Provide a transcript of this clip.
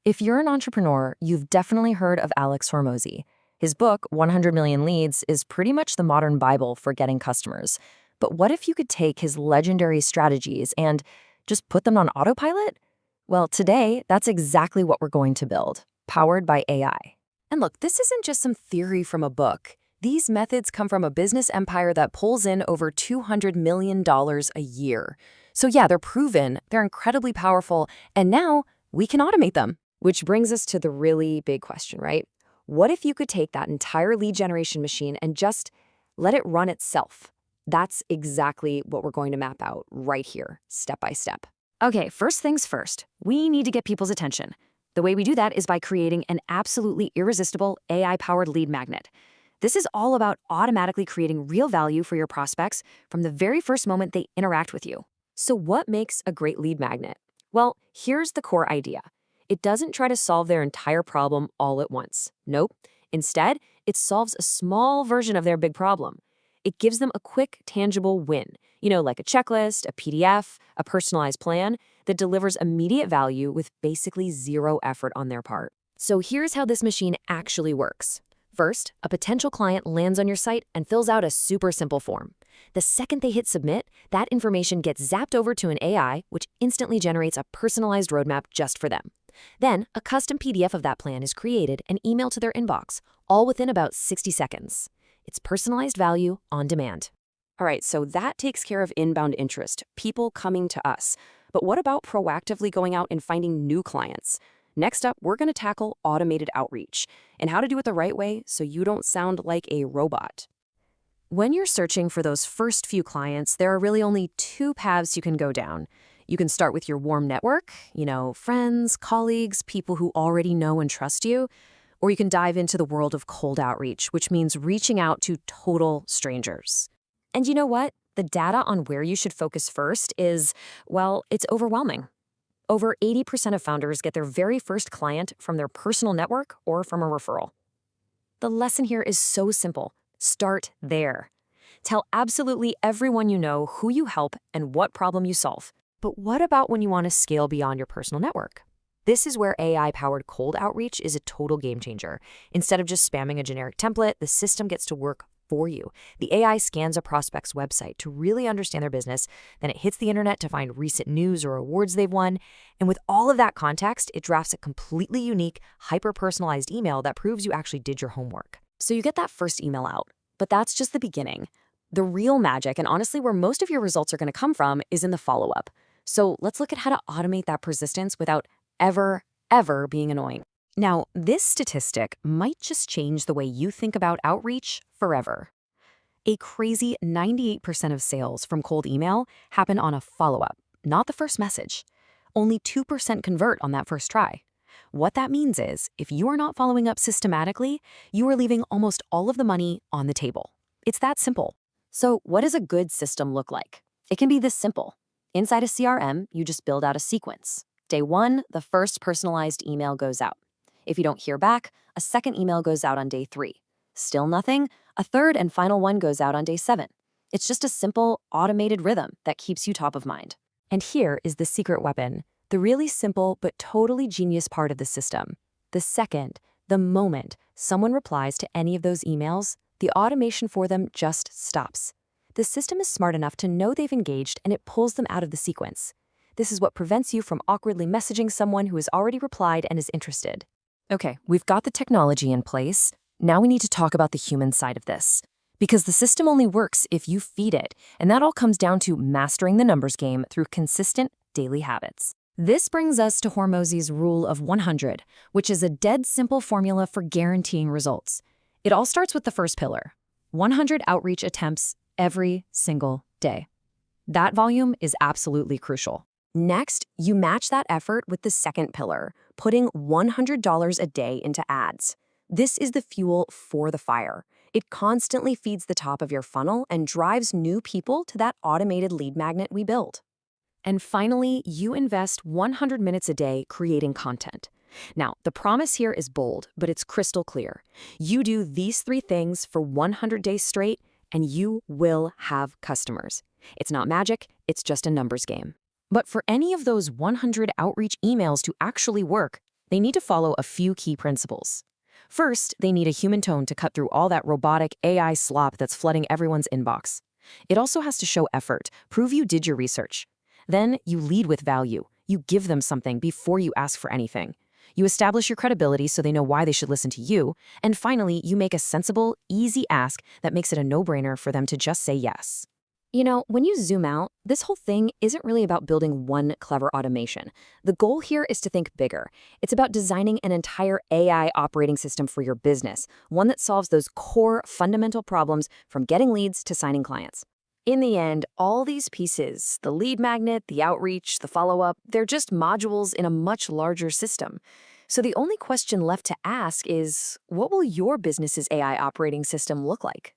If you're an entrepreneur, you've definitely heard of Alex Hormozi. His book, 100 Million Leads, is pretty much the modern Bible for getting customers. But what if you could take his legendary strategies and just put them on autopilot? Well, today, that's exactly what we're going to build, powered by AI. And look, this isn't just some theory from a book. These methods come from a business empire that pulls in over $200 million a year. So yeah, they're proven, they're incredibly powerful, and now we can automate them. Which brings us to the really big question, right? What if you could take that entire lead generation machine and just let it run itself? That's exactly what we're going to map out right here, step by step. Okay, first things first, we need to get people's attention. The way we do that is by creating an absolutely irresistible AI-powered lead magnet. This is all about automatically creating real value for your prospects from the very first moment they interact with you. So what makes a great lead magnet? Well, here's the core idea. It doesn't try to solve their entire problem all at once. Nope. Instead, it solves a small version of their big problem. It gives them a quick, tangible win, like a checklist, a PDF, a personalized plan that delivers immediate value with basically zero effort on their part. So here's how this machine actually works. First, a potential client lands on your site and fills out a super simple form. The second they hit submit, that information gets zapped over to an AI, which instantly generates a personalized roadmap just for them. Then, a custom PDF of that plan is created and emailed to their inbox, all within about 60 seconds. It's personalized value on demand. All right, so that takes care of inbound interest, people coming to us. But what about proactively going out and finding new clients? Next up, we're going to tackle automated outreach and how to do it the right way so you don't sound like a robot. When you're searching for those first few clients, there are really only two paths you can go down. You can start with your warm network, friends, colleagues, people who already know and trust you, or you can dive into the world of cold outreach, which means reaching out to total strangers. And you know what? The data on where you should focus first is, it's overwhelming. Over 80% of founders get their very first client from their personal network or from a referral. The lesson here is so simple. Start there. Tell absolutely everyone you know who you help and what problem you solve. But what about when you want to scale beyond your personal network? This is where AI-powered cold outreach is a total game changer. Instead of just spamming a generic template, the system gets to work for you. The AI scans a prospect's website to really understand their business, then it hits the internet to find recent news or awards they've won, and with all of that context, it drafts a completely unique, hyper-personalized email that proves you actually did your homework. So you get that first email out, but that's just the beginning. The real magic, and honestly where most of your results are going to come from, is in the follow-up. So let's look at how to automate that persistence without ever being annoying. Now, this statistic might just change the way you think about outreach forever. A crazy 98% of sales from cold email happen on a follow-up, not the first message. Only 2% convert on that first try. What that means is, if you are not following up systematically, you are leaving almost all of the money on the table. It's that simple. So what does a good system look like? It can be this simple. Inside a CRM, you just build out a sequence. Day 1, the first personalized email goes out. If you don't hear back, a second email goes out on day 3. Still nothing, a third and final one goes out on day 7. It's just a simple, automated rhythm that keeps you top of mind. And here is the secret weapon, the really simple but totally genius part of the system. The moment someone replies to any of those emails, the automation for them just stops. The system is smart enough to know they've engaged and it pulls them out of the sequence. This is what prevents you from awkwardly messaging someone who has already replied and is interested. Okay, we've got the technology in place. Now we need to talk about the human side of this. Because the system only works if you feed it, and that all comes down to mastering the numbers game through consistent daily habits. This brings us to Hormozi's rule of 100, which is a dead simple formula for guaranteeing results. It all starts with the first pillar, 100 outreach attempts every single day. That volume is absolutely crucial. Next, you match that effort with the second pillar, putting $100 a day into ads. This is the fuel for the fire. It constantly feeds the top of your funnel and drives new people to that automated lead magnet we build. And finally, you invest 100 minutes a day creating content. Now, the promise here is bold, but it's crystal clear. You do these 3 things for 100 days straight, and you will have customers. It's not magic, it's just a numbers game. But for any of those 100 outreach emails to actually work, they need to follow a few key principles. First, they need a human tone to cut through all that robotic AI slop that's flooding everyone's inbox. It also has to show effort, prove you did your research. Then, you lead with value. You give them something before you ask for anything. You establish your credibility so they know why they should listen to you. And finally, you make a sensible, easy ask that makes it a no-brainer for them to just say yes. You know, when you zoom out, this whole thing isn't really about building one clever automation. The goal here is to think bigger. It's about designing an entire AI operating system for your business, one that solves those core fundamental problems from getting leads to signing clients. In the end, all these pieces, the lead magnet, the outreach, the follow-up, they're just modules in a much larger system. So the only question left to ask is, what will your business's AI operating system look like?